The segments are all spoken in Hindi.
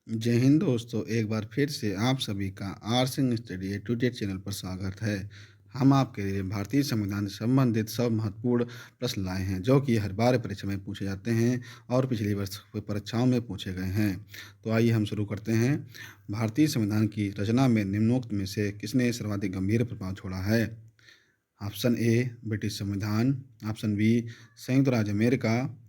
जय हिंद दोस्तों, एक बार फिर से आप सभी का R Singh study A to Z channel पर स्वागत है। हम आपके लिए भारतीय संविधान से संबंधित सब महत्वपूर्ण प्रश्न लाए हैं जो कि हर बार परीक्षा में पूछे जाते हैं और पिछली वर्ष की परीक्षाओं में पूछे गए हैं। तो आइए हम शुरू करते हैं। भारतीय संविधान की रचना में निम्नोक्त में से किसने सर्वाधिक गंभीर प्रभाव छोड़ा है? ऑप्शन ए ब्रिटिश संविधान, ऑप्शन बी संयुक्त राज्य अमेरिका,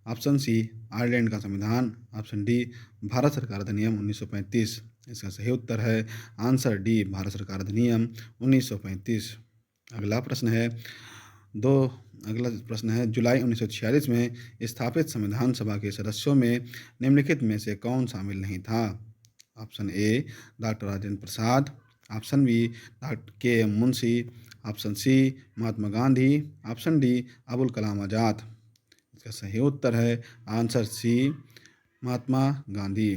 ऑप्शन सी आयरलैंड का संविधान, ऑप्शन डी भारत सरकार अधिनियम 1935। इसका सही उत्तर है आंसर डी भारत सरकार अधिनियम 1935। अगला प्रश्न है दो अगला प्रश्न है जुलाई 1946 में स्थापित संविधान सभा के सदस्यों में निम्नलिखित में से कौन शामिल नहीं था? Option A doctor Rajendra Prasad, option B doctor K M Munshi, option C Mahatma Gandhi, option D Abul Kalam Azad. इसका सही उत्तर है आंसर सी महात्मा गांधी।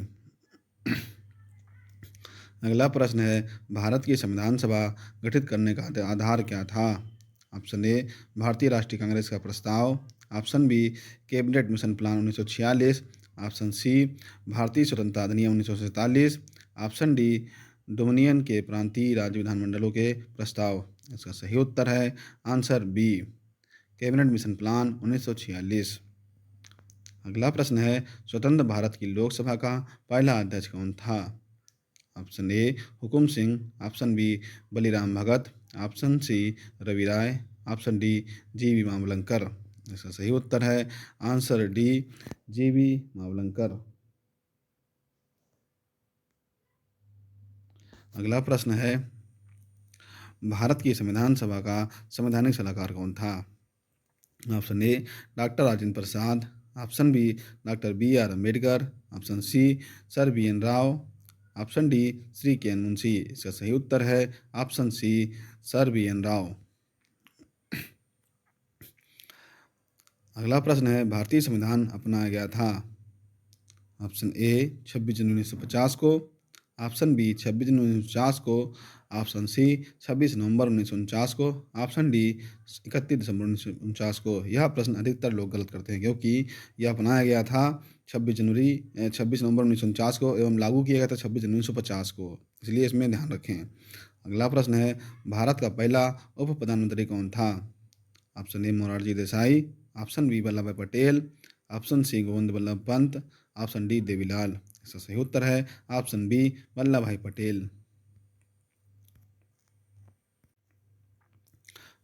अगला प्रश्न है भारत की संविधान सभा गठित करने का आधार क्या था? ऑप्शन ए भारतीय राष्ट्रीय कांग्रेस का प्रस्ताव, option B cabinet mission plan 1946, option C भारतीय स्वतंत्रता अधिनियम 1947, ऑप्शन डी डोमिनियन के प्रांतीय राज्य विधानमंडलों के प्रस्ताव। इसका सही उत्तर है answer B cabinet mission plan 1946। अगला प्रश्न है स्वतंत्र भारत की लोकसभा का पहला अध्यक्ष कौन था? Option A Hukum Singh, option B Baliram Bhagat, option C Ravi Rai, option D G V. Mavalankar. इसका सही उत्तर है आंसर डी जी.वी. मावलंकर। अगला प्रश्न है भारत की संविधान सभा का संवैधानिक सलाहकार कौन था? Option A doctor Rajendra Prasad, option B doctor B R Ambedkar, option C sir B N Rao, option D Shri K N Munshi. इसका सही उत्तर है option C sir B N Rau. अगला प्रश्न है भारतीय संविधान अपनाया गया था? ऑप्शन ए 26 जनवरी 1950 को, ऑप्शन बी 26 जनवरी 1949 को, ऑप्शन सी 26 नवंबर 1949 को, ऑप्शन डी 31 दिसंबर 1949 को। यह प्रश्न अधिकतर लोग गलत करते हैं क्योंकि यह अपनाया गया था 26 नवंबर 1949 को एवं लागू किया गया था 26 जनवरी 1950 को, इसलिए इसमें ध्यान रखें। अगला प्रश्न है भारत का पहला उप प्रधानमंत्री कौन था? Option A Morarji Desai, option B Vallabh Bhai Patel, option C Govind Ballabh Pant, option D Devilal. इसका सही उत्तर है ऑप्शन बी वल्लभ भाई पटेल।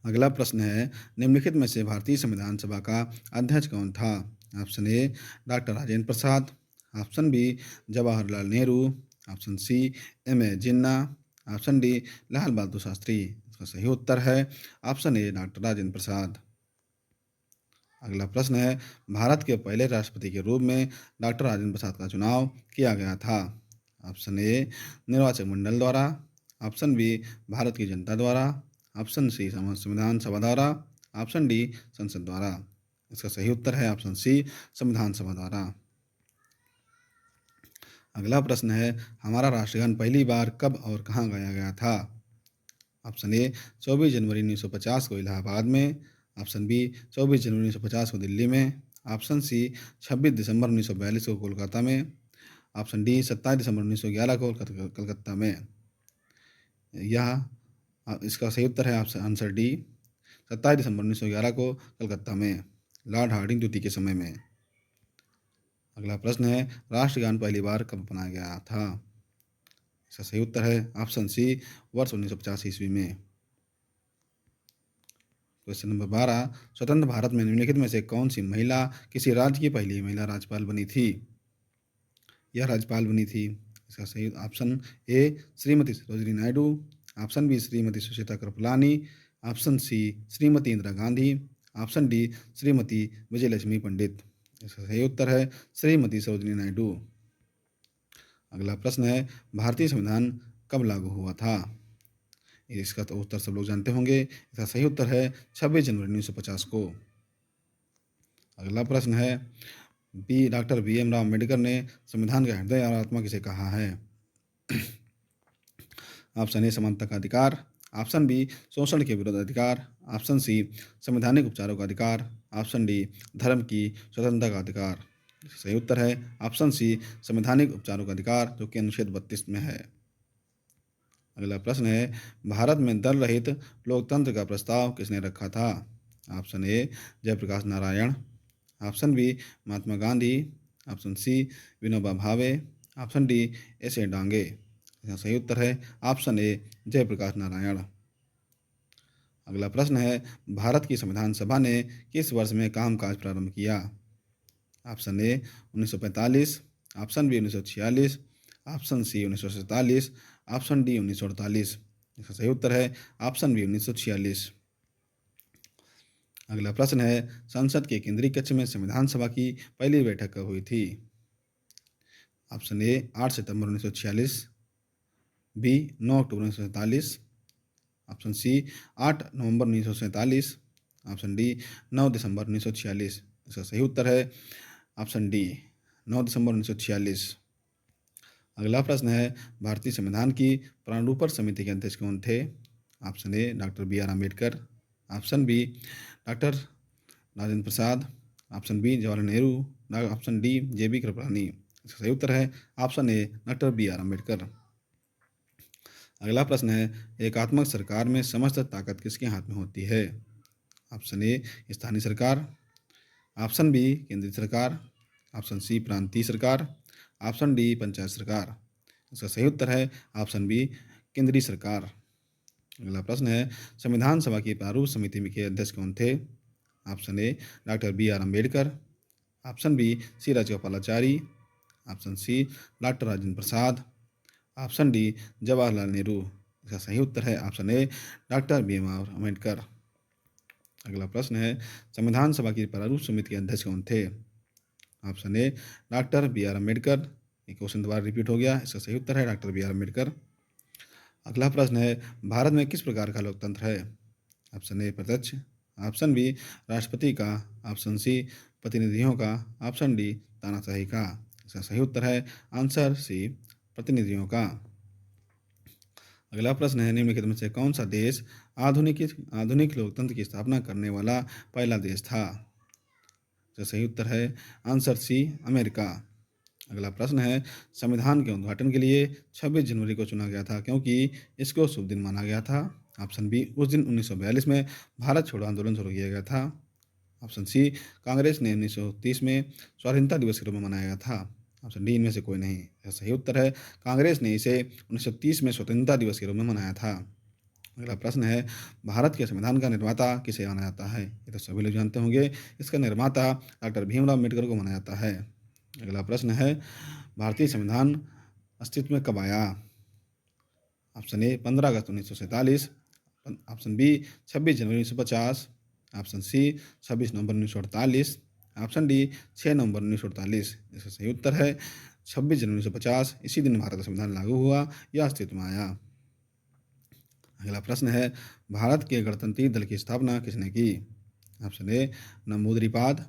अगला प्रश्न है निम्नलिखित में से भारतीय संविधान सभा का अध्यक्ष कौन था? Option A doctor Rajendra Prasad, option B Jawaharlal Nehru, option C M A Jinnah, option D Lal Bahadur Shastri. इसका सही उत्तर है option A doctor Rajendra Prasad. अगला प्रश्न है भारत के पहले राष्ट्रपति के रूप में डॉक्टर राजेंद्र प्रसाद का चुनाव किया गया था? ऑप्शन ए निर्वाचक मंडल द्वारा, ऑप्शन बी भारत की जनता द्वारा, ऑप्शन सी संविधान सभा द्वारा, ऑप्शन डी संसद द्वारा। इसका सही उत्तर है ऑप्शन सी संविधान सभा द्वारा। अगला प्रश्न है हमारा राष्ट्रगान पहली बार कब और कहाँ गाया गया था? ऑप्शन ए 24 जनवरी 1950 को इलाहाबाद में, ऑप्शन बी 24 जनवरी 1950 को दिल्ली में, ऑप्शन सी 26 दिसंबर 1942 को कोलकाता में, ऑप्शन डी 27 दिसंबर 1911 को कलकत्ता में। यह इसका सही उत्तर है ऑप्शन आंसर डी 27 दिसंबर 1911 को कलकत्ता में लॉर्ड हार्डिंग द्वितीय के समय में। अगला प्रश्न है राष्ट्रगान पहली बार कब बनाया गया था? इसका सही उत्तर है ऑप्शन सी वर्ष 1950 ईस्वी में। क्वेश्चन नंबर 12 स्वतंत्र भारत में निम्नलिखित में से कौन सी महिला किसी राज्य की पहली महिला राज्यपाल बनी थी? यह राज्यपाल बनी थी। इसका सही option A Shrimati Sarojini Naidu, option B Shrimati Sushila Kripalani, option C Shrimati Indira Gandhi, option D Shrimati Vijayalakshmi Pandit. इसका सही उत्तर है श्रीमती सरोजिनी नायडू। अगला प्रश्न है भारतीय संविधान कब लागू हुआ था? इसका तो उत्तर सब लोग जानते होंगे। इसका सही उत्तर है 26 जनवरी 1950 को। अगला प्रश्न है doctor B M Rao Ambedkar ने संविधान का हृदय और आत्मा किसे कहा है? ऑप्शन ए समानता का अधिकार, ऑप्शन बी शोषण के विरुद्ध अधिकार, ऑप्शन सी संवैधानिक उपचारों का अधिकार, ऑप्शन डी धर्म की स्वतंत्रता का अधिकार। सही उत्तर है ऑप्शन सी संवैधानिक उपचारों का अधिकार, जो कि अनुच्छेद 32 में है। अगला प्रश्न है भारत में दल रहित लोकतंत्र का प्रस्ताव किसने रखा था? Option A Jayaprakash Narayan, option B Mahatma Gandhi, option C Vinoba Bhave, option D S A Dange. इसका सही उत्तर है ऑप्शन ए जयप्रकाश नारायण। अगला प्रश्न है भारत की संविधान सभा ने किस वर्ष में कामकाज प्रारंभ किया? Option A 1945, option B 1946, option C 1947, option D 1948। इसका सही उत्तर है ऑप्शन बी 1946। अगला प्रश्न है संसद के केंद्रीय कक्ष में संविधान सभा की पहली बैठक कब हुई थी? ऑप्शन ए 8 सितंबर 1946, बी 9 अक्टूबर 1947, ऑप्शन सी 8 नवंबर 1947, ऑप्शन डी 9 दिसंबर 1946। इसका सही उत्तर है ऑप्शन डी 9 दिसंबर 1946। अगला प्रश्न है भारतीय संविधान की प्रारूपण समिति के अध्यक्ष कौन थे? Option A doctor B R Ambedkar, option B doctor Rajendra Prasad, option B Jawaharlal Nehru, option D J B Kripalani. इसका सही उत्तर है option A doctor B R Ambedkar. अगला प्रश्न है एकात्मक सरकार में समस्त ताकत किसके हाथ में होती है? ऑप्शन ए स्थानीय सरकार, ऑप्शन बी केंद्रीय सरकार, ऑप्शन सी प्रांतीय सरकार, ऑप्शन डी पंचायत सरकार। इसका सही उत्तर है ऑप्शन बी केंद्रीय सरकार। अगला प्रश्न है संविधान सभा की प्रारूप समिति के अध्यक्ष कौन थे? Option A doctor B R Ambedkar, option B C Rajagopalachari, option C doctor Rajendra Prasad, option D Jawaharlal Nehru. इसका सही उत्तर है option A doctor B R Ambedkar. अगला प्रश्न है संविधान सभा की प्रारूप समिति के अध्यक्ष कौन थे? Option A doctor B R Ambedkar. ये क्वेश्चन दोबारा रिपीट हो गया, इसका सही उत्तर है डॉक्टर बी आर अम्बेडकर। अगला प्रश्न है भारत में किस प्रकार का लोकतंत्र है? ऑप्शन ए प्रत्यक्ष, ऑप्शन बी राष्ट्रपति का, ऑप्शन सी प्रतिनिधियों का, ऑप्शन डी तानाशाही का। इसका सही उत्तर है आंसर सी प्रतिनिधियों का। अगला प्रश्न है निम्नलिखित में से कौन सा देश आधुनिक लोकतंत्र की स्थापना करने वाला पहला देश था? इसका सही उत्तर है आंसर सी अमेरिका। अगला प्रश्न है संविधान के उद्घाटन के लिए 26 जनवरी को चुना गया था क्योंकि इसको शुभ दिन माना गया था। ऑप्शन बी उस दिन 1942 में भारत छोड़ो आंदोलन शुरू किया गया था। ऑप्शन सी कांग्रेस ने 1930 में स्वाधीनता दिवस के रूप में मनाया गया था। ऑप्शन डी इनमें से कोई नहीं। यह सही उत्तर है कांग्रेस ने इसे 1930 में स्वतंत्रता दिवस के रूप में मनाया था। अगला प्रश्न है भारत के संविधान का निर्माता किसे माना जाता है? ये तो सभी लोग जानते होंगे, इसका निर्माता डॉक्टर भीमराव अम्बेडकर को माना जाता है। अगला प्रश्न है भारतीय संविधान अस्तित्व में कब आया? ऑप्शन ए 15 अगस्त 1947, ऑप्शन बी 26 जनवरी 1950, ऑप्शन सी 26 नवंबर 1948, ऑप्शन डी 6 नवंबर 1948। इसका सही उत्तर है 26 जनवरी 1950। इसी दिन भारत का संविधान लागू हुआ या अस्तित्व में आया। अगला प्रश्न है भारत के गणतंत्री दल की स्थापना किसने की? Option A Namboodiripad,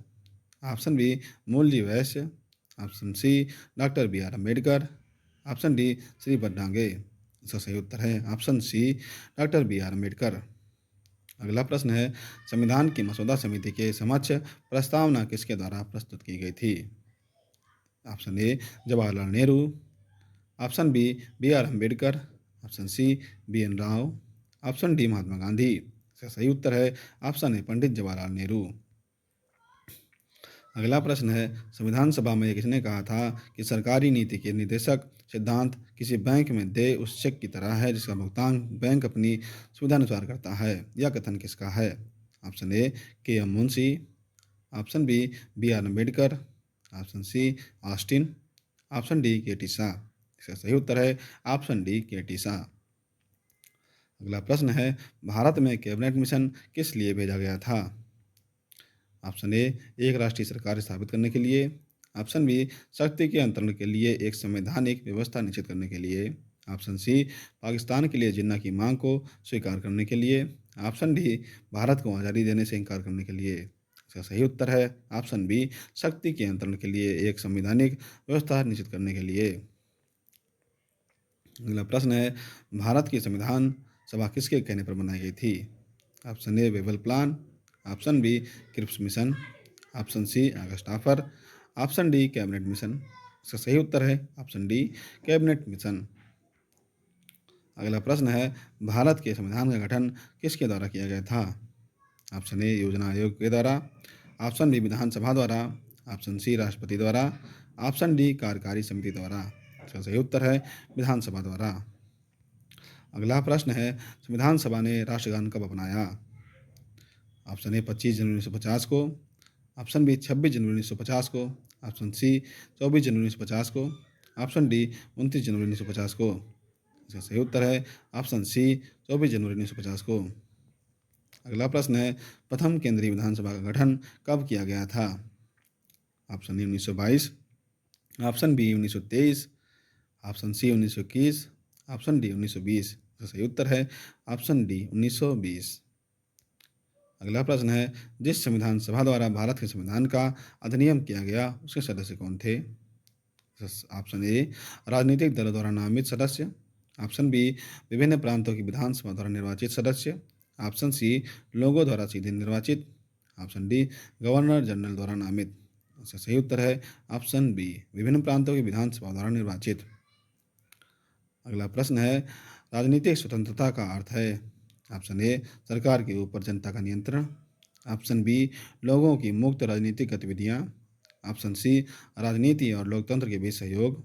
option B Mulji Vaishya, option C doctor B R Ambedkar, option D Shri Baddange. इसका सही उत्तर है option C doctor B R Ambedkar. अगला प्रश्न है संविधान की मसौदा समिति के समक्ष प्रस्तावना किसके द्वारा प्रस्तुत की गई थी? Option A Jawaharlal Nehru, option B R Ambedkar, option C B N Rao, option D Mahatma Gandhi. इसका सही उत्तर है ऑप्शन ए पंडित जवाहरलाल नेहरू। अगला प्रश्न है संविधान सभा में किसने कहा था कि सरकारी नीति के निर्देशक सिद्धांत किसी बैंक में देय उस चेक की तरह है जिसका भुगतान बैंक अपनी सुविधानुसार करता है? यह कथन किसका है? Option A K M Munshi, option B R Ambedkar, option C Austin, option D K T Shah. इसका सही उत्तर है option D K T Shah. अगला प्रश्न है भारत में कैबिनेट मिशन किस लिए भेजा गया था? ऑप्शन ए एक राष्ट्रीय सरकार स्थापित करने के लिए, ऑप्शन बी शक्ति के अंतरण के लिए एक संवैधानिक व्यवस्था निश्चित करने के लिए, ऑप्शन सी पाकिस्तान के लिए जिन्ना की मांग को स्वीकार करने के लिए, ऑप्शन डी भारत को आज़ादी देने से इनकार करने के लिए। इसका सही उत्तर है ऑप्शन बी शक्ति के अंतरण के लिए एक संवैधानिक व्यवस्था निश्चित करने के लिए। अगला प्रश्न है भारत की संविधान सभा किसके कहने पर बनाई गई थी? Option A Wavell plan, option B Cripps mission, option C August offer, option D cabinet mission. इसका सही उत्तर है ऑप्शन डी कैबिनेट मिशन। अगला प्रश्न है, भारत के संविधान का गठन किसके द्वारा किया गया था? ऑप्शन ए योजना आयोग के द्वारा, ऑप्शन बी विधानसभा द्वारा, ऑप्शन सी राष्ट्रपति द्वारा, ऑप्शन डी कार्यकारी समिति द्वारा। इसका सही उत्तर है विधानसभा द्वारा। अगला प्रश्न है, संविधान सभा ने राष्ट्रगान कब अपनाया? ऑप्शन ए 25 जनवरी 1950 को, ऑप्शन बी 26 जनवरी 1950 को, ऑप्शन सी 24 जनवरी 1950 को, ऑप्शन डी 29 जनवरी 1950 को। इसका सही उत्तर है ऑप्शन सी 24 जनवरी 1950 को। अगला प्रश्न है, प्रथम केंद्रीय विधानसभा का गठन कब किया गया था? Option A 1922, option B 1923, option C 1921, option D 1920। इसका सही उत्तर है ऑप्शन डी 1920। अगला प्रश्न है, जिस संविधान सभा द्वारा भारत के संविधान का अधिनियम किया गया उसके सदस्य कौन थे? ऑप्शन ए राजनीतिक दलों द्वारा नामित सदस्य, ऑप्शन बी विभिन्न प्रांतों की विधानसभा द्वारा निर्वाचित सदस्य, ऑप्शन सी लोगों द्वारा सीधे निर्वाचित, ऑप्शन डी गवर्नर जनरल द्वारा नामित। इसका सही उत्तर है ऑप्शन बी विभिन्न प्रांतों की विधानसभा द्वारा निर्वाचित। अगला प्रश्न है, राजनीतिक स्वतंत्रता का अर्थ है? ऑप्शन ए सरकार के ऊपर जनता का नियंत्रण, ऑप्शन बी लोगों की मुक्त राजनीतिक गतिविधियां, ऑप्शन सी राजनीति और लोकतंत्र के बीच सहयोग,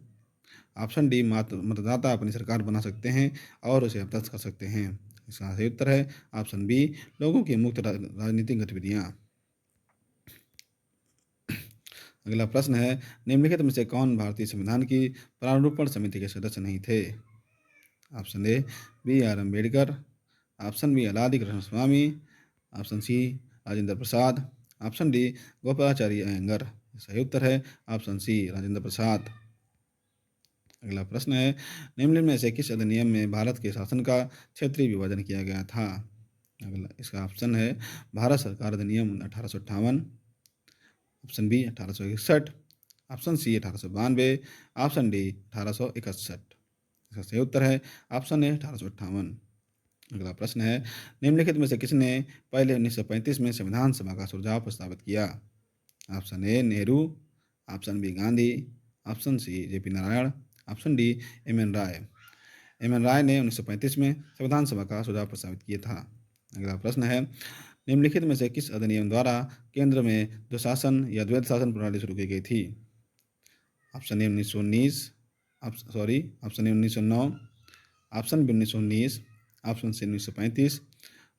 ऑप्शन डी मतदाता अपनी सरकार बना सकते हैं और उसे अवरुद्ध कर सकते हैं। इसका सही उत्तर है ऑप्शन बी लोगों की मुक्त राजनीतिक गतिविधियां। अगला प्रश्न है, निम्नलिखित में से कौन भारतीय संविधान की प्रारूपण समिति के सदस्य नहीं थे? Option A B R Ambedkar, option B Alladi Krishnaswami, option C Rajendra Prasad, option D Gopalachari Ayyangar. सही उत्तर है ऑप्शन सी राजेंद्र प्रसाद। अगला प्रश्न है, निम्नलिखित में से किस अधिनियम में भारत के शासन का क्षेत्रीय विभाजन किया गया था? अगला इसका ऑप्शन है भारत सरकार अधिनियम 1858, option B 1861, option C 1892, option D 1861। इसका सही उत्तर है ऑप्शन ए 1858। अगला प्रश्न है, निम्नलिखित में से किसने पहले 1935 में संविधान सभा का सुझाव प्रस्तावित किया? Option A Nehru, option B Gandhi, option C JP Narayan, option D M N Roy. M N Roy ने 1935 में संविधान सभा का सुझाव प्रस्तावित किया था। अगला प्रश्न है, निम्नलिखित में से किस अधिनियम द्वारा केंद्र में दुशासन या द्वैध शासन प्रणाली शुरू की गई थी? Option A 1919, option A 1909, option B 1919, option C 1935,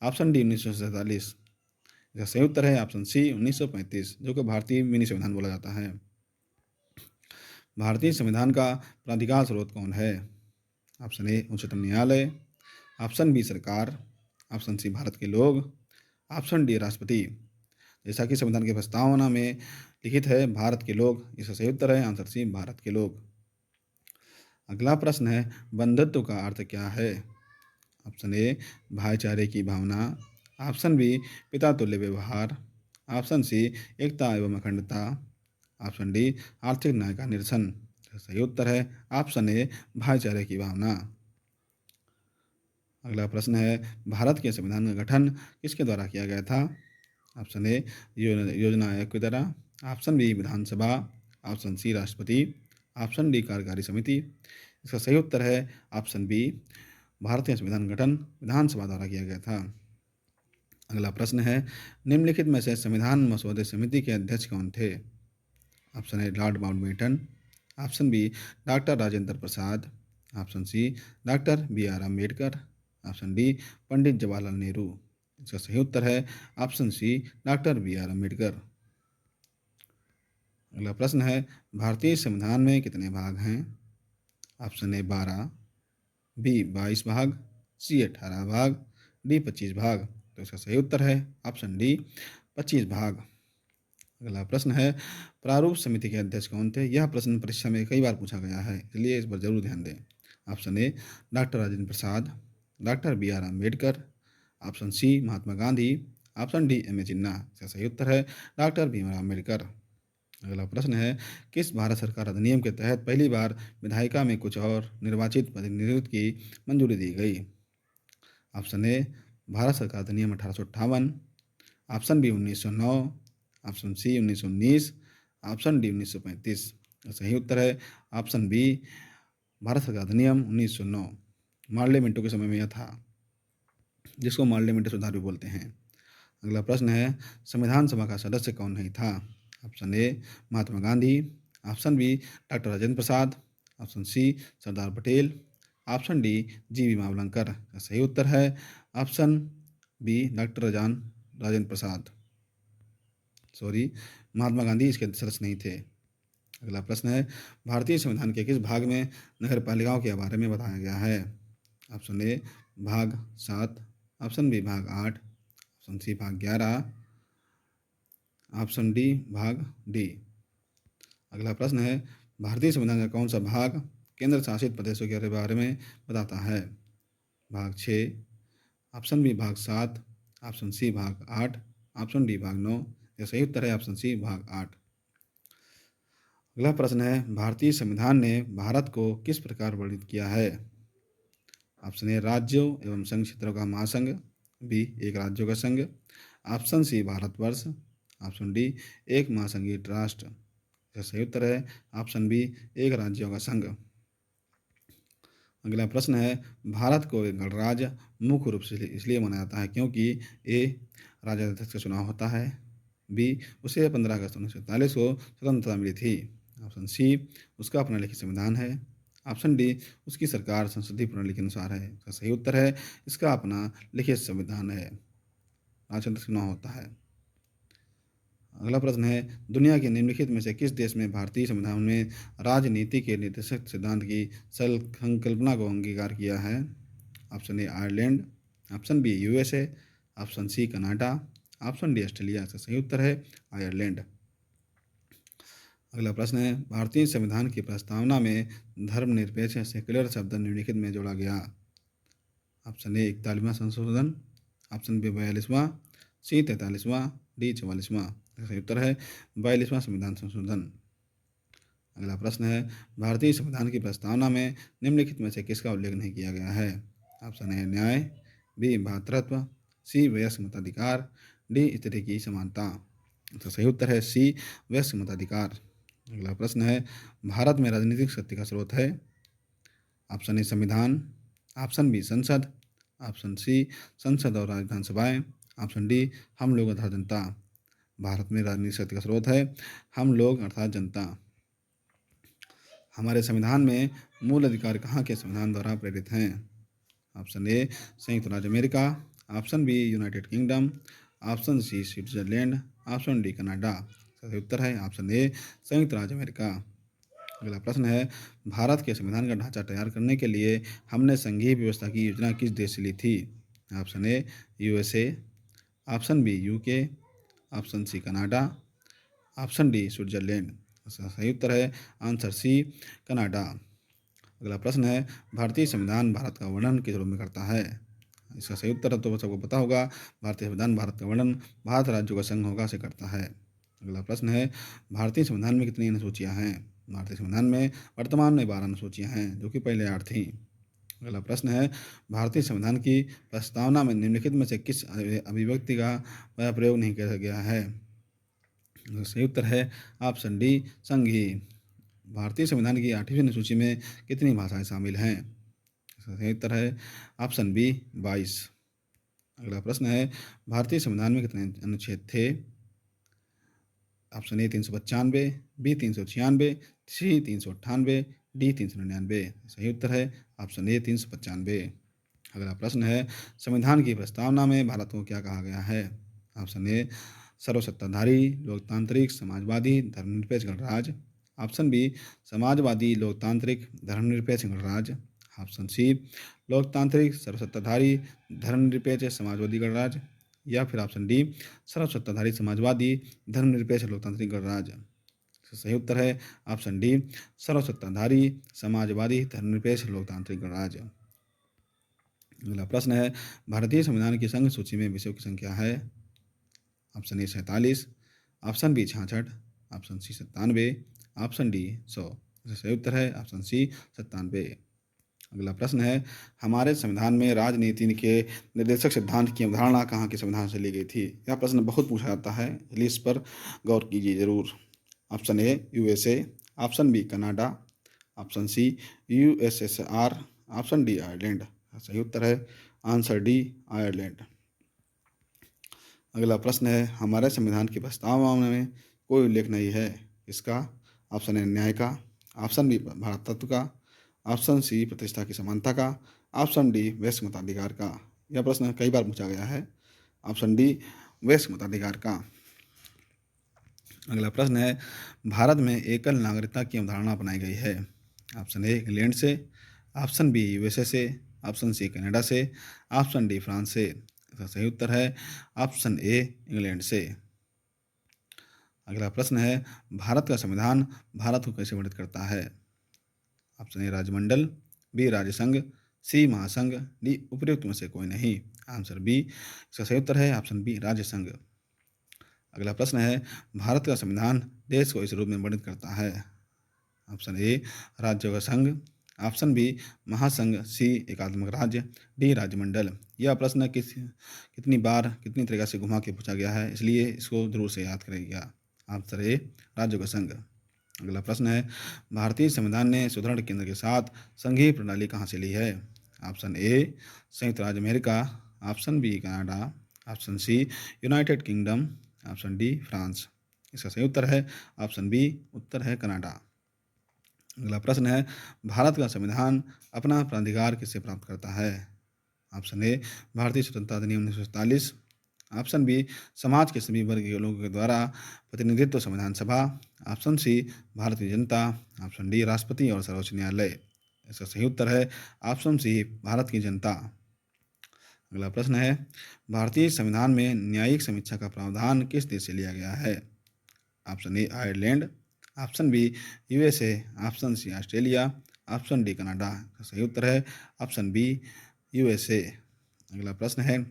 option D 1947। इसका सही उत्तर है ऑप्शन सी 1935, जो कि भारतीय मिनी संविधान बोला जाता है। भारतीय संविधान का प्राधिकार स्रोत कौन है? ऑप्शन ए उच्चतम न्यायालय, ऑप्शन बी सरकार, ऑप्शन सी भारत के लोग, ऑप्शन डी राष्ट्रपति। जैसा कि संविधान के प्रस्तावना में लिखित है भारत के लोग, इसका सही उत्तर है आंसर सी भारत के लोग। अगला प्रश्न है, बंधुत्व का अर्थ क्या है? ऑप्शन ए भाईचारे की भावना, ऑप्शन बी पिता तुल्य व्यवहार, ऑप्शन सी एकता एवं अखंडता, ऑप्शन डी आर्थिक न्याय का निरसन। सही उत्तर है ऑप्शन ए भाईचारे की भावना। अगला प्रश्न है, भारत के संविधान का गठन किसके द्वारा किया गया था? ऑप्शन ए योजना आयोग के द्वारा, ऑप्शन बी विधानसभा, ऑप्शन सी राष्ट्रपति, ऑप्शन डी कार्यकारी समिति। इसका सही उत्तर है ऑप्शन बी भारतीय संविधान गठन विधानसभा द्वारा किया गया था। अगला प्रश्न है, निम्नलिखित में से संविधान मसौदे समिति के अध्यक्ष कौन थे? Option A lord Mountbatten, option B doctor Rajendra Prasad, option C doctor B R Ambedkar, option D Pandit Jawaharlal Nehru. इसका सही उत्तर है option C doctor B R Ambedkar. अगला प्रश्न है, भारतीय संविधान में कितने भाग हैं? ऑप्शन ए 12, बी 22 भाग, सी 18 भाग, डी 25 भाग। तो इसका सही उत्तर है ऑप्शन डी 25 भाग। अगला प्रश्न है, प्रारूप समिति के अध्यक्ष कौन थे? यह प्रश्न परीक्षा में कई बार पूछा गया है, इसलिए इस पर जरूर ध्यान दें। Option A doctor Rajendra Prasad, doctor B R Ambedkar, option C Mahatma Gandhi, option D M A Jinnah. इसका सही उत्तर है डॉक्टर भीमराव अम्बेडकर। अगला प्रश्न है, किस भारत सरकार अधिनियम के तहत पहली बार विधायिका में कुछ और निर्वाचित प्रतिनिधित्व की मंजूरी दी गई? ऑप्शन ए भारत सरकार अधिनियम 1858, option B 1909, option C 1919, option D 1935। सही उत्तर है ऑप्शन बी भारत सरकार अधिनियम 1909। मार्ले मिंटो के समय में यह था, जिसको मार्ले मिंटो सुधार भी बोलते हैं। अगला प्रश्न है संविधान सभा का सदस्य कौन नहीं था? Option A Mahatma Gandhi, option B doctor Rajendra Prasad, option C Sardar Patel, option D G V Mavalankar. सही उत्तर है option B doctor Rajendra Prasad. Sorry, Mahatma Gandhi इसके सदस्य नहीं थे। अगला प्रश्न है भारतीय संविधान के किस भाग में नगर पालिकाओं के बारे में बताया गया है? ऑप्शन ए भाग 7, ऑप्शन बी भाग 8, ऑप्शन सी भाग 11, ऑप्शन डी भाग डी। अगला प्रश्न है भारतीय संविधान का कौन सा भाग केंद्र शासित प्रदेशों के बारे में बताता है? भाग 6, ऑप्शन बी भाग 7, ऑप्शन सी भाग 8, ऑप्शन डी भाग 9। यह सही उत्तर है ऑप्शन सी भाग 8। अगला प्रश्न है भारतीय संविधान ने भारत को किस प्रकार वर्णित किया है? ऑप्शन ए राज्यों एवं संघ क्षेत्रों का महासंघ, बी एक राज्यों का संघ, option C Bharatvarsh, option D एक महासंघीय राष्ट्र। इसका सही उत्तर है ऑप्शन बी एक राज्यों का संघ। अगला प्रश्न है भारत को एक गणराज्य मुख्य रूप से इसलिए माना जाता है क्योंकि ए राष्ट्राध्यक्ष का चुनाव होता है, बी उसे 15 अगस्त 1947 को स्वतंत्रता मिली थी, ऑप्शन सी उसका अपना लिखित संविधान है, ऑप्शन डी उसकी सरकार संसदीय प्रणाली के अनुसार है। इसका सही उत्तर है इसका अपना लिखित संविधान है, राष्ट्राध्यक्ष चुनाव होता है। अगला प्रश्न है दुनिया के निम्नलिखित में से किस देश में भारतीय संविधान में राजनीति के निर्देशक सिद्धांत की संकल्पना को अंगीकार किया है? Option A Ireland, option B USA, option C Canada, option D Australia. इसका सही उत्तर है आयरलैंड। अगला प्रश्न है भारतीय संविधान की प्रस्तावना में धर्मनिरपेक्ष सेक्युलर शब्द निम्नलिखित में जोड़ा गया? ऑप्शन ए 41वां संशोधन, ऑप्शन बी 42वां, सी 43वां, डी 44वां। सही उत्तर है 42वां संविधान संशोधन। अगला प्रश्न है भारतीय संविधान की प्रस्तावना में निम्नलिखित में से किसका उल्लेख नहीं किया गया है? ऑप्शन ए न्याय, बी भ्रातृत्व, सी वयस्क मताधिकार, डी स्त्री की समानता। तो सही उत्तर है सी वयस्क मताधिकार। अगला प्रश्न है भारत में राजनीतिक शक्ति का स्रोत है? ऑप्शन ए संविधान, ऑप्शन बी संसद, ऑप्शन सी संसद और विधानसभाएं, ऑप्शन डी हम लोग अर्थात जनता। भारत में राजनीतिक शक्ति का स्रोत है हम लोग अर्थात जनता। हमारे संविधान में मूल अधिकार कहाँ के संविधान द्वारा प्रेरित हैं? ऑप्शन ए संयुक्त राज्य America, option B United Kingdom, option C Switzerland, option D Canada. सही उत्तर है ऑप्शन ए संयुक्त राज्य अमेरिका। अगला प्रश्न है भारत के संविधान का ढांचा तैयार करने के लिए हमने संघीय व्यवस्था की योजना किस देश से ली थी? Option A USA, option B UK, option C Canada, option D Switzerland. सही उत्तर है आंसर सी कनाडा। अगला प्रश्न है भारतीय संविधान भारत का वर्णन किस रूप में करता है? इसका सही उत्तर तो सबको पता होगा, भारतीय संविधान भारत का वर्णन भारत राज्यों का संघ होगा से करता है। अगला प्रश्न है भारतीय संविधान में कितनी अनुसूचियाँ हैं? भारतीय संविधान में वर्तमान में 12 अनुसूचियाँ हैं जो कि पहले 8 थीं। अगला प्रश्न है भारतीय संविधान की प्रस्तावना में निम्नलिखित में से किस अभिव्यक्ति का प्रयोग नहीं किया गया है? सही उत्तर है ऑप्शन डी संघी। भारतीय संविधान की 8वीं अनुसूची में कितनी भाषाएं शामिल हैं? सही उत्तर है ऑप्शन बी 22। अगला प्रश्न है भारतीय संविधान में कितने अनुच्छेद थे? Option A 395, B 396, C 398, D 399। सही उत्तर है ऑप्शन ए 395। अगला प्रश्न है संविधान की प्रस्तावना में भारत को क्या कहा गया है? ऑप्शन ए सर्वसत्ताधारी लोकतांत्रिक समाजवादी धर्मनिरपेक्ष गणराज्य, ऑप्शन बी समाजवादी लोकतांत्रिक धर्मनिरपेक्ष गणराज्य, ऑप्शन सी लोकतांत्रिक सर्वसत्ताधारी धर्मनिरपेक्ष समाजवादी गणराज्य, या फिर ऑप्शन डी सर्वसत्ताधारी समाजवादी धर्मनिरपेक्ष लोकतांत्रिक गणराज्य। सही उत्तर है ऑप्शन डी सर्वसत्ताधारी समाजवादी धर्मनिरपेक्ष लोकतांत्रिक गणराज्य। अगला प्रश्न है भारतीय संविधान की संघ सूची में विषयों की संख्या है? Option A 47, option B 66, option C 97, option D 100। सही उत्तर है ऑप्शन सी 97। अगला प्रश्न है हमारे संविधान में राजनीति के निर्देशक सिद्धांत की अवधारणा कहाँ के संविधान से ली गई थी? यह प्रश्न बहुत पूछा जाता है, इसलिए इस पर गौर कीजिए जरूर। Option A USA, option B Canada, option C USSR, option D Ireland. सही उत्तर है आंसर डी आयरलैंड। अगला प्रश्न है हमारे संविधान की प्रस्तावना में कोई उल्लेख नहीं है। इसका ऑप्शन ए न्याय का, ऑप्शन बी भारतत्व का, ऑप्शन सी प्रतिष्ठा की समानता का, ऑप्शन डी वैश्विक मताधिकार का। यह प्रश्न कई बार पूछा गया है। ऑप्शन डी वैश्विक मताधिकार का। अगला प्रश्न है भारत में एकल नागरिकता की अवधारणा अपनाई गई है। ऑप्शन ए इंग्लैंड से, ऑप्शन बी यूएसए से, ऑप्शन सी कनाडा से, ऑप्शन डी फ्रांस से। इसका सही उत्तर है ऑप्शन ए इंग्लैंड से। अगला प्रश्न है भारत का संविधान भारत को कैसे वर्णित करता है। ऑप्शन ए राजमंडल, बी राज्यसंघ, सी महासंघ, डी उपयुक्त में से कोई नहीं। Answer B. इसका सही उत्तर है ऑप्शन बी राज्यसंघ। अगला प्रश्न है भारत का संविधान देश को इस रूप में वर्णित करता है। ऑप्शन ए राज्यों का संघ, ऑप्शन बी महासंघ, सी एकात्मक राज्य, डी राज्यमंडल। यह प्रश्न कितनी बार कितनी तरीका से घुमा के पूछा गया है, इसलिए इसको जरूर से याद करेगा। आंसर ए राज्यों का संघ। अगला प्रश्न है भारतीय संविधान ने सुदृढ़ केंद्र के साथ संघीय प्रणाली कहाँ से ली है। ऑप्शन ए संयुक्त राज्य America, option B Canada, option C United Kingdom, option D France. इसका सही उत्तर है ऑप्शन बी, उत्तर है कनाडा। अगला प्रश्न है भारत का संविधान अपना प्राधिकार किससे प्राप्त करता है। ऑप्शन ए भारतीय स्वतंत्रता अधिनियम 1947, ऑप्शन बी समाज के सभी वर्ग के लोगों के द्वारा प्रतिनिधित्व संविधान सभा, option C Bharatiya Janata, option D राष्ट्रपति और सर्वोच्च न्यायालय। इसका सही उत्तर है ऑप्शन सी भारत की जनता। अगला प्रश्न है भारतीय संविधान में न्यायिक समीक्षा का प्रावधान किस देश से लिया गया है। Option A Ireland, option B USA, option C Australia, option D Canada. सही उत्तर है ऑप्शन बी यूएसए। अगला प्रश्न है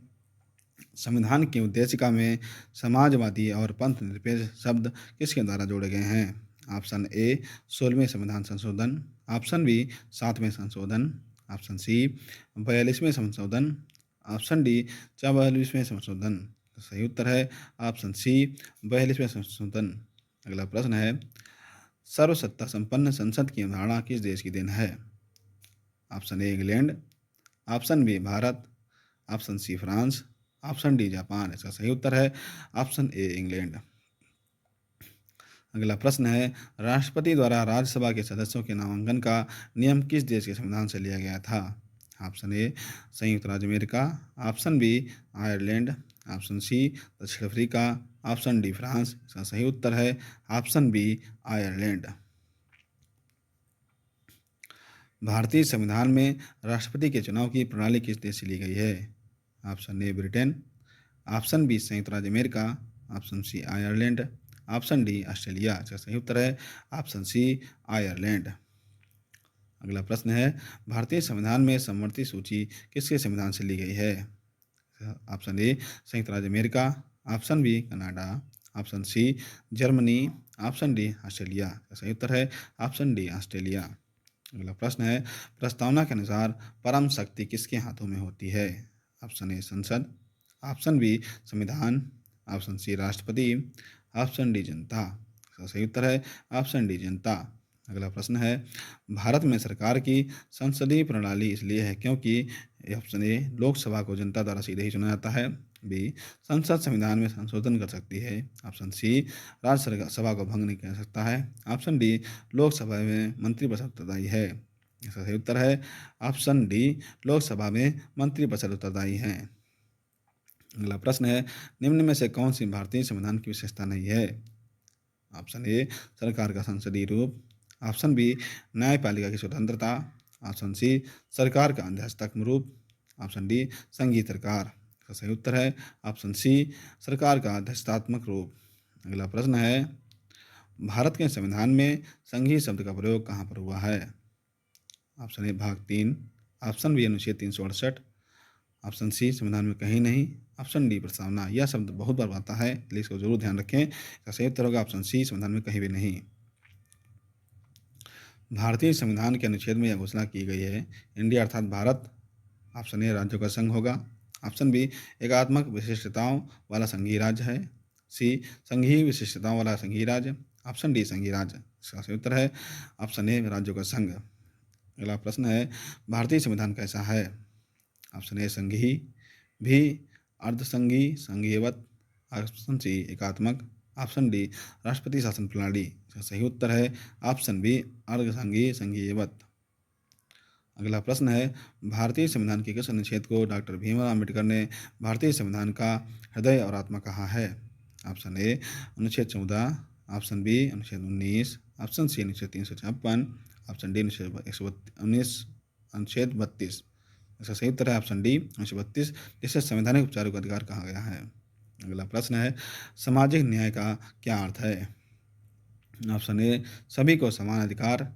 संविधान की उद्देशिका में समाजवादी और पंथ निरपेक्ष शब्द किसके द्वारा जोड़े गए हैं। ऑप्शन ए 16वें संविधान संशोधन, ऑप्शन बी 7वें संशोधन, ऑप्शन सी 42वें संशोधन, ऑप्शन डी 44वें संशोधन। सही उत्तर है ऑप्शन सी 42वें संशोधन। अगला प्रश्न है सर्वसत्ता संपन्न संसद की अवधारणा किस देश की देन है। Option A England, option B Bharat, option C France, option D Japan. इसका सही उत्तर है ऑप्शन ए इंग्लैंड। अगला प्रश्न है राष्ट्रपति द्वारा राज्यसभा के सदस्यों के नामांकन का नियम किस देश के संविधान से लिया गया था। ऑप्शन ए संयुक्त राज्य America, option B Ireland, option C दक्षिण अफ्रीका, ऑप्शन डी फ्रांस। इसका सही उत्तर है ऑप्शन बी आयरलैंड। भारतीय संविधान में राष्ट्रपति के चुनाव की प्रणाली किस देश से ली गई है। Option A Britain, option B संयुक्त राज्य America, option C Ireland, option D Australia. इसका सही उत्तर है ऑप्शन सी आयरलैंड। अगला प्रश्न है भारतीय संविधान में समवर्ती सूची किसके संविधान से ली गई है। ऑप्शन ए संयुक्त राज्य America, option B Canada, option C Germany, option D Australia. सही उत्तर है ऑप्शन डी ऑस्ट्रेलिया। अगला प्रश्न है प्रस्तावना के अनुसार परम शक्ति किसके हाथों में होती है। ऑप्शन ए संसद, ऑप्शन बी संविधान, ऑप्शन सी राष्ट्रपति, ऑप्शन डी जनता। इसका सही उत्तर है ऑप्शन डी जनता। अगला प्रश्न है भारत में सरकार की संसदीय प्रणाली इसलिए है क्योंकि ऑप्शन ए लोकसभा को जनता द्वारा सीधे ही चुना जाता है, बी संसद संविधान में संशोधन कर सकती है, ऑप्शन सी राज्यसभा को भंग नहीं कर सकता है, ऑप्शन डी लोकसभा में मंत्रिपरिषद उत्तरदायी है। इसका सही उत्तर है ऑप्शन डी लोकसभा में मंत्रिपरिषद उत्तरदायी है। अगला प्रश्न है निम्न में से कौन सी भारतीय संविधान की विशेषता नहीं है। ऑप्शन ए सरकार का संसदीय रूप, ऑप्शन बी न्यायपालिका की स्वतंत्रता, ऑप्शन सी सरकार का अध्यक्षतात्मक रूप, ऑप्शन डी संघीय सरकार। इसका सही उत्तर है ऑप्शन सी सरकार का अध्यक्षतात्मक रूप। अगला प्रश्न है भारत के संविधान में संघीय शब्द का प्रयोग कहाँ पर हुआ है। ऑप्शन ए भाग 3, ऑप्शन बी अनुच्छेद 368, ऑप्शन सी संविधान में कहीं नहीं, ऑप्शन डी प्रस्तावना। यह शब्द बहुत बार आता है इसलिए इसको जरूर ध्यान रखें। इसका सही उत्तर होगा ऑप्शन सी संविधान में कहीं भी नहीं। भारतीय संविधान के अनुच्छेद में यह घोषणा की गई है इंडिया अर्थात भारत ऑप्शन ए राज्यों का संघ होगा, ऑप्शन बी एकात्मक विशिष्टताओं वाला संघीय राज्य है, सी संघीय विशिष्टताओं वाला संघीय राज्य, ऑप्शन डी संघीय राज्य। इसका सही उत्तर है ऑप्शन ए राज्यों का संघ। अगला प्रश्न है भारतीय संविधान कैसा है? ऑप्शन ए संघीय, बी अर्धसंघीय संघीयवत, ऑप्शन सी एकात्मक, ऑप्शन डी राष्ट्रपति शासन प्रणाली। इसका सही उत्तर है ऑप्शन बी अर्धसंघीय संघीयवत। अगला प्रश्न है भारतीय संविधान के किस अनुच्छेद को डॉक्टर भीमराव अम्बेडकर ने भारतीय संविधान का हृदय और आत्मा कहा है? ऑप्शन ए अनुच्छेद 14, ऑप्शन बी अनुच्छेद 19, ऑप्शन सी अनुच्छेद 356, ऑप्शन डी अनुच्छेद 32। इसका सही उत्तर है ऑप्शन डी अनुच्छेद 32, जिसे संवैधानिक उपचारों का अधिकार कहा गया है। अगला प्रश्न है सामाजिक न्याय का क्या अर्थ है? ऑप्शन ए सभी को समान अधिकार,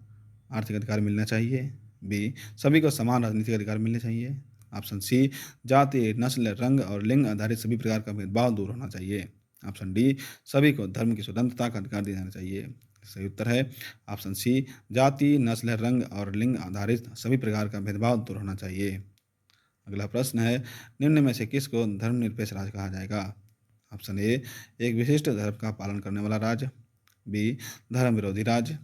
आर्थिक अधिकार मिलना चाहिए, बी सभी को समान राजनीतिक अधिकार मिलने चाहिए, ऑप्शन सी जाति, नस्ल, रंग और लिंग आधारित सभी प्रकार का भेदभाव दूर होना चाहिए, ऑप्शन डी सभी को धर्म की स्वतंत्रता का अधिकार दिया जाना चाहिए। सही उत्तर है ऑप्शन सी जाति, नस्ल, रंग और लिंग आधारित सभी प्रकार का भेदभाव दूर होना चाहिए। अगला प्रश्न है निम्न में से किसको धर्मनिरपेक्ष राज्य कहा जाएगा? ऑप्शन ए एक विशिष्ट धर्म का पालन करने वाला राज्य, बी धर्म विरोधी राज्य,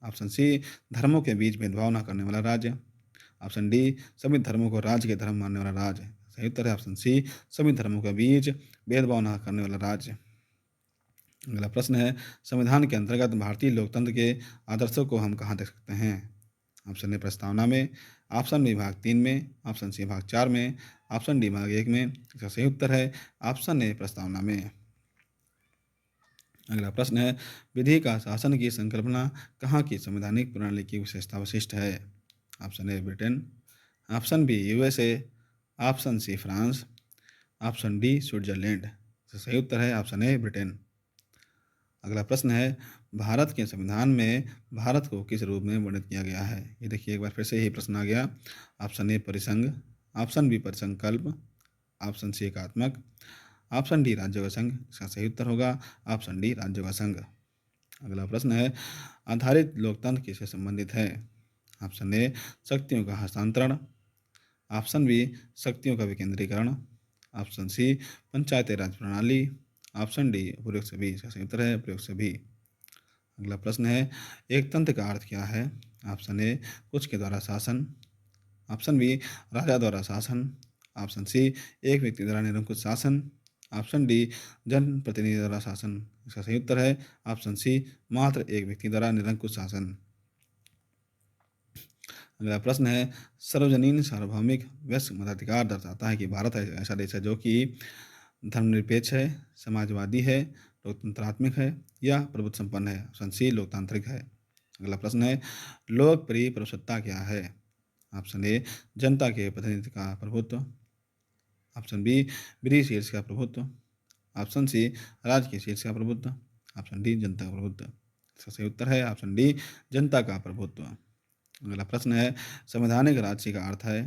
ऑप्शन सी धर्मों के बीच भेदभाव न करने वाला राज्य, ऑप्शन डी सभी धर्मों को राज्य के धर्म मानने वाला राज्य। सही उत्तर है ऑप्शन सी सभी धर्मों के बीच भेदभाव न करने वाला राज्य। अगला प्रश्न है संविधान के अंतर्गत भारतीय लोकतंत्र के आदर्शों को हम कहाँ देख सकते हैं? ऑप्शन ए प्रस्तावना में, ऑप्शन बी भाग 3 में, ऑप्शन सी भाग 4 में, ऑप्शन डी भाग 1 में। इसका सही उत्तर है ऑप्शन ए प्रस्तावना में। अगला प्रश्न है विधि का शासन की संकल्पना कहाँ की संवैधानिक प्रणाली की विशेषता विशिष्ट है? Option A Britain, option B USA, option C France, option D Switzerland. इसका सही उत्तर है ऑप्शन ए ब्रिटेन। अगला प्रश्न है भारत के संविधान में भारत को किस रूप में वर्णित किया गया है? ये देखिए एक बार फिर से यही प्रश्न आ गया। ऑप्शन ए परिसंघ, ऑप्शन बी परिसंकल्प, ऑप्शन सी एकात्मक, ऑप्शन डी राज्यों का संघ। इसका सही उत्तर होगा ऑप्शन डी राज्यों का संघ। अगला प्रश्न है आधारित लोकतंत्र किससे संबंधित है? ऑप्शन ए शक्तियों का हस्तांतरण, ऑप्शन बी शक्तियों का विकेंद्रीकरण, ऑप्शन सी पंचायती राज प्रणाली, ऑप्शन डी प्रयोग से भी। इसका सही उत्तर है प्रयोग से भी। अगला प्रश्न है एक तंत्र का अर्थ क्या है? ऑप्शन ए कुछ के द्वारा शासन, ऑप्शन बी राजा द्वारा शासन, ऑप्शन सी एक व्यक्ति द्वारा निरंकुश शासन, ऑप्शन डी जनप्रतिनिधि द्वारा शासन। इसका सही उत्तर है ऑप्शन सी मात्र एक व्यक्ति द्वारा निरंकुश शासन। अगला प्रश्न है सार्वजनीन सार्वभौमिक वैश्विक मताधिकार दर्शाता है कि भारत ऐसा देश है जो कि धर्मनिरपेक्ष है, समाजवादी है, लोकतंत्रात्मक है या प्रभुत्व संपन्न है। ऑप्शन सी लोकतांत्रिक है। अगला प्रश्न है लोकप्रिय प्रभुसत्ता क्या है? ऑप्शन ए जनता के प्रतिनिधि का प्रभुत्व, ऑप्शन बी ब्रिटिश शीर्ष का प्रभुत्व, ऑप्शन सी राज्य के शीर्ष का प्रभुत्व, ऑप्शन डी जनता का प्रभुत्व। इसका सही उत्तर है ऑप्शन डी जनता का प्रभुत्व। अगला प्रश्न है संवैधानिक राज्य का अर्थ है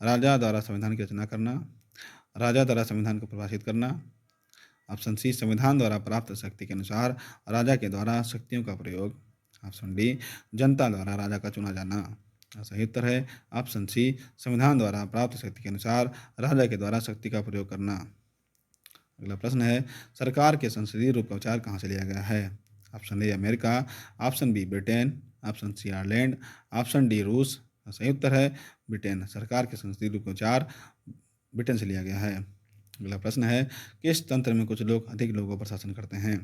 राजा द्वारा संविधान की रचना करना, राजा द्वारा संविधान को परिभाषित करना, ऑप्शन सी संविधान द्वारा प्राप्त शक्ति के अनुसार राजा के द्वारा शक्तियों का प्रयोग, ऑप्शन डी जनता द्वारा राजा का चुना जाना। सही उत्तर है ऑप्शन सी संविधान द्वारा प्राप्त शक्ति के अनुसार राजा के द्वारा शक्ति का प्रयोग करना। अगला प्रश्न है सरकार के संसदीय रूप का विचार कहाँ से लिया गया है? Option A America, option B Britain, option C Ireland, option D रूस। सही उत्तर है ब्रिटेन। सरकार के संसदीय रूप का विचार ब्रिटेन से लिया गया है। अगला प्रश्न है किस तंत्र में कुछ लोग अधिक लोगों पर शासन करते हैं?